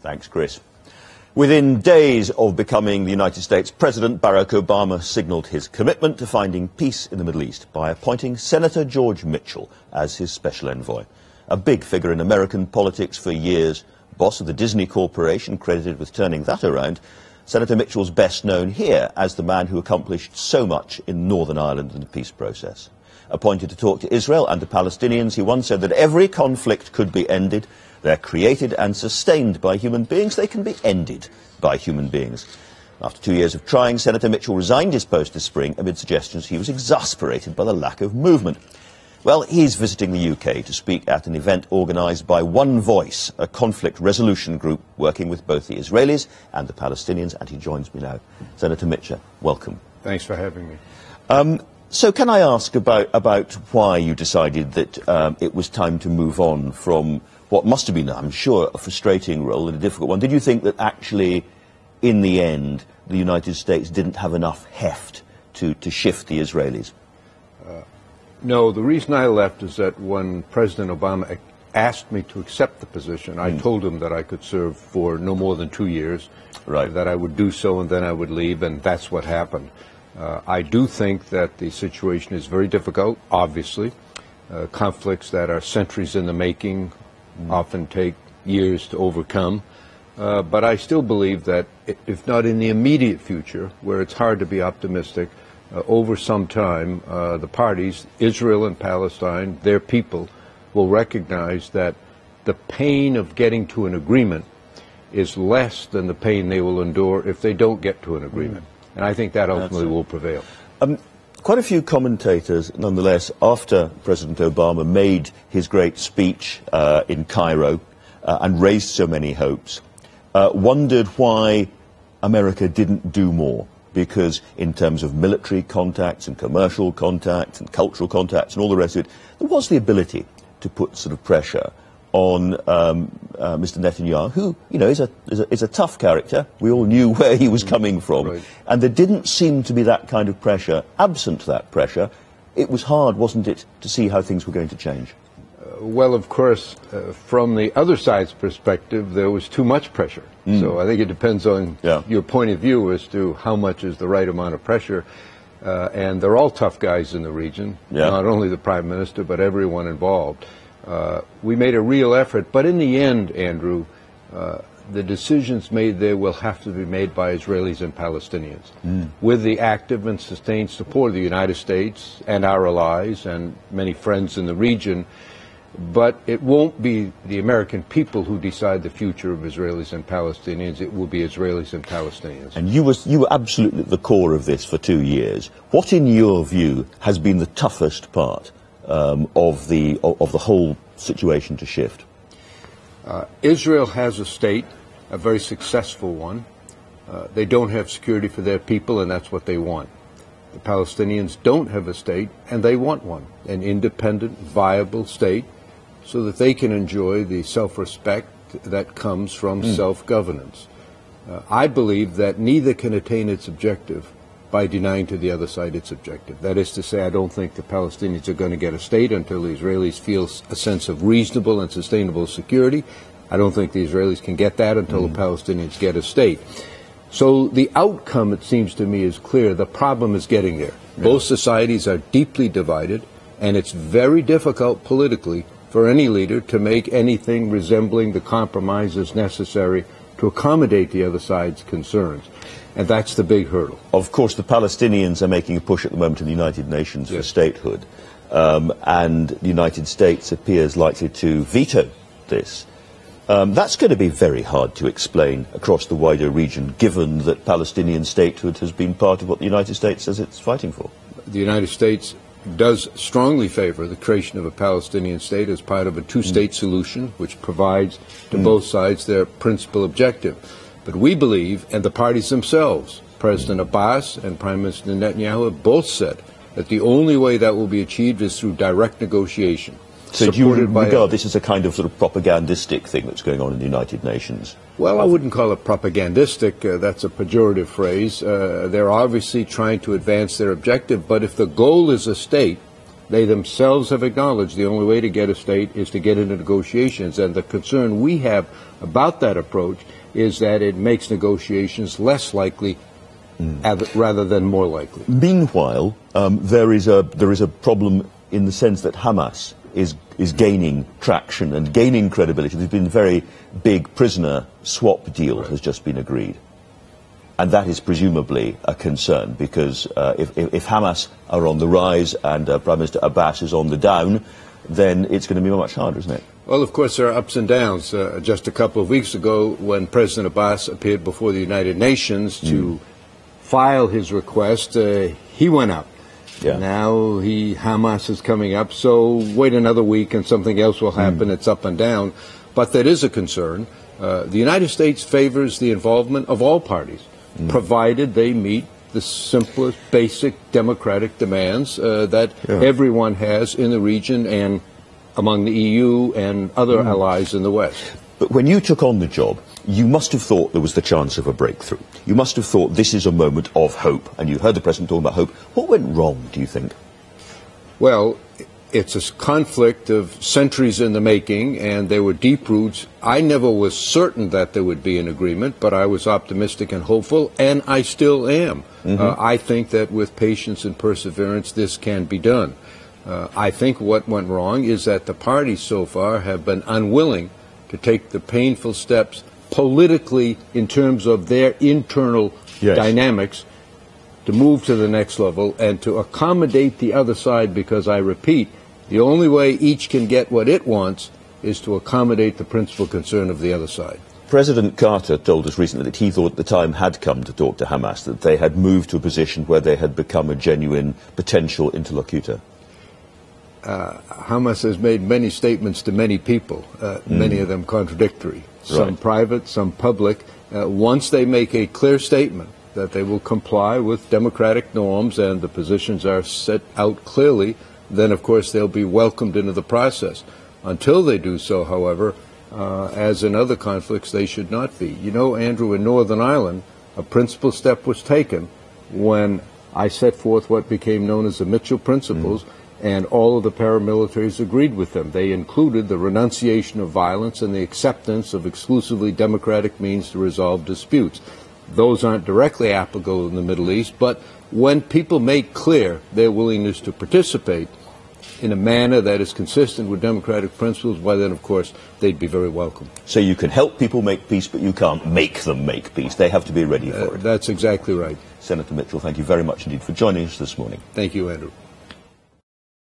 Thanks, Chris. Within days of becoming the United States President, Barack Obama signalled his commitment to finding peace in the Middle East by appointing Senator George Mitchell as his special envoy. A big figure in American politics for years, boss of the Disney Corporation, credited with turning that around, Senator Mitchell's best known here as the man who accomplished so much in Northern Ireland in the peace process. Appointed to talk to Israel and the Palestinians, he once said that every conflict could be ended. They're created and sustained by human beings. They can be ended by human beings. After 2 years of trying, Senator Mitchell resigned his post this spring amid suggestions he was exasperated by the lack of movement. Well, he's visiting the UK to speak at an event organised by OneVoice, a conflict resolution group working with both the Israelis and the Palestinians, and he joins me now. Senator Mitchell, welcome. Thanks for having me. So can I ask about why you decided that it was time to move on from what must have been, I'm sure, a frustrating role and a difficult one? Did you think that actually, in the end, the United States didn't have enough heft to shift the Israelis? No, the reason I left is that when President Obama asked me to accept the position, I told him that I could serve for no more than 2 years, that I would do so and then I would leave, and that's what happened. I do think that the situation is very difficult, obviously. Conflicts that are centuries in the making often take years to overcome. But I still believe that, if not in the immediate future, where it's hard to be optimistic, over some time, the parties, Israel and Palestine, their people, will recognize that the pain of getting to an agreement is less than the pain they will endure if they don't get to an agreement. And I think that ultimately will prevail. Quite a few commentators, nonetheless, after President Obama made his great speech in Cairo and raised so many hopes, wondered why America didn't do more. Because in terms of military contacts and commercial contacts and cultural contacts and all the rest of it, there was the ability to put sort of pressure on Mr. Netanyahu, who, you know, is a tough character. We all knew where he was coming from. Right. And there didn't seem to be that kind of pressure. Absent that pressure, it was hard, wasn't it, to see how things were going to change? Well, of course, from the other side's perspective, there was too much pressure. So I think it depends on your point of view as to how much is the right amount of pressure. And they're all tough guys in the region, not only the Prime Minister, but everyone involved. We made a real effort, but in the end, Andrew, the decisions made there will have to be made by Israelis and Palestinians, with the active and sustained support of the United States and our allies and many friends in the region. But it won't be the American people who decide the future of Israelis and Palestinians. It will be Israelis and Palestinians. And you were absolutely at the core of this for 2 years. What, in your view, has been the toughest part of the whole situation to shift? Israel has a state, a very successful one. They don't have security for their people, and that's what they want. The Palestinians don't have a state, and they want one, an independent, viable state, so that they can enjoy the self-respect that comes from self-governance. I believe that neither can attain its objective by denying to the other side its objective. That is to say, I don't think the Palestinians are going to get a state until the Israelis feel a sense of reasonable and sustainable security. I don't think the Israelis can get that until the Palestinians get a state. So the outcome, it seems to me, is clear. The problem is getting there. Both societies are deeply divided, and it's very difficult politically for any leader to make anything resembling the compromises necessary to accommodate the other side's concerns. And that's the big hurdle. Of course, the Palestinians are making a push at the moment in the United Nations for statehood, and the United States appears likely to veto this. That's going to be very hard to explain across the wider region, given that Palestinian statehood has been part of what the United States says it's fighting for. The United States does strongly favor the creation of a Palestinian state as part of a two-state solution, which provides to both sides their principal objective. But we believe, and the parties themselves, President Abbas and Prime Minister Netanyahu, have both said that the only way that will be achieved is through direct negotiation. So do you regard this as a kind of sort of propagandistic thing that's going on in the United Nations? Well, I wouldn't call it propagandistic. That's a pejorative phrase. They're obviously trying to advance their objective, but if the goal is a state, they themselves have acknowledged the only way to get a state is to get into negotiations. And the concern we have about that approach is that it makes negotiations less likely rather than more likely. Meanwhile, there is a problem in the sense that Hamas is gaining traction and gaining credibility. There's been a very big prisoner swap deal has just been agreed. And that is presumably a concern, because if Hamas are on the rise and Prime Minister Abbas is on the down, then it's going to be much harder, isn't it? Well, of course, there are ups and downs. Just a couple of weeks ago, when President Abbas appeared before the United Nations to file his request, he went up. Yeah. Now Hamas is coming up, so wait another week and something else will happen. It's up and down. But that is a concern. The United States favors the involvement of all parties, provided they meet the simplest, basic democratic demands that everyone has in the region and among the EU and other allies in the West. But when you took on the job, you must have thought there was the chance of a breakthrough. You must have thought this is a moment of hope, and you heard the President talking about hope. What went wrong, do you think? Well, it's a conflict of centuries in the making, and there were deep roots. I never was certain that there would be an agreement, but I was optimistic and hopeful, and I still am. I think that with patience and perseverance, this can be done. I think what went wrong is that the parties so far have been unwilling to take the painful steps politically in terms of their internal dynamics to move to the next level and to accommodate the other side, because I repeat, the only way each can get what it wants is to accommodate the principal concern of the other side. President Carter told us recently that he thought the time had come to talk to Hamas, that they had moved to a position where they had become a genuine potential interlocutor. Hamas has made many statements to many people, many of them contradictory, some private, some public. Once they make a clear statement that they will comply with democratic norms and the positions are set out clearly, then of course they'll be welcomed into the process. Until they do so, however, as in other conflicts, they should not be. You know, Andrew, in Northern Ireland, a principal step was taken when I set forth what became known as the Mitchell Principles, and all of the paramilitaries agreed with them. They included the renunciation of violence and the acceptance of exclusively democratic means to resolve disputes. Those aren't directly applicable in the Middle East, but when people make clear their willingness to participate in a manner that is consistent with democratic principles, why then, of course, they'd be very welcome. So you can help people make peace, but you can't make them make peace. They have to be ready for it. That's exactly right. Senator Mitchell, thank you very much indeed for joining us this morning. Thank you, Andrew.